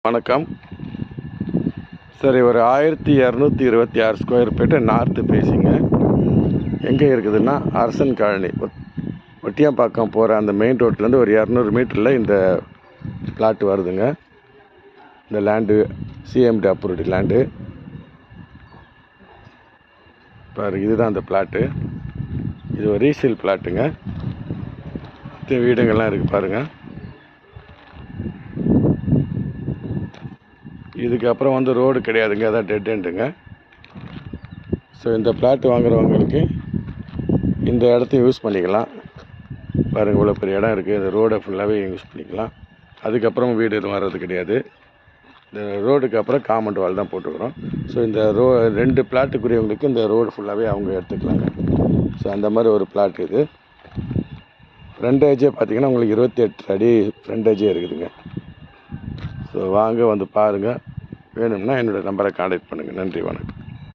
வணக்கம். சரி, ஒரு 1226 ஸ்கொயர் ஃபீட்டு நார்த்து பேசிங்க. எங்கே இருக்குதுன்னா அரசன் காலனி ஒட்டியாம்பாக்கம் போகிற அந்த மெயின் ரோட்லேருந்து ஒரு 200 மீட்டரில் இந்த பிளாட் வருதுங்க. இந்த லேண்டு சிஎம்டி அப்ரூவ்டு லேண்டு. பாருங்க, இதுதான் அந்த பிளாட்டு. இது ஒரு ரீசேல் பிளாட்டுங்க. வீடுங்கள்லாம் இருக்குது பாருங்கள். இதுக்கப்புறம் ரோடு கிடையாதுங்க, அதான் டெட் எண்டுங்க. ஸோ இந்த பிளாட் வாங்குறவங்களுக்கு இந்த இடத்தையும் யூஸ் பண்ணிக்கலாம். பாருங்கள், இவ்வளோ பெரிய இடம் இருக்குது. இந்த ரோடை ஃபுல்லாகவே யூஸ் பண்ணிக்கலாம். அதுக்கப்புறம் வீடு எதுவும் வர்றது கிடையாது. இந்த ரோடுக்கு அப்புறம் காம்பவுண்ட் வால் தான் போட்டுக்கிறோம். ஸோ இந்த 2 பிளாட்டுக்குரியவங்களுக்கு இந்த ரோடு ஃபுல்லாகவே அவங்க எடுத்துக்கலாங்க. ஸோ அந்த மாதிரி ஒரு பிளாட் இது. ஃப்ரண்டேஜே பார்த்திங்கன்னா உங்களுக்கு 28 அடி ஃப்ரண்டேஜே இருக்குதுங்க. ஸோ வாங்க, வந்து பாருங்கள். வேணும்னா என்னோடய நம்பரை கான்டாக்ட் பண்ணுங்கள். நன்றி, வணக்கம்.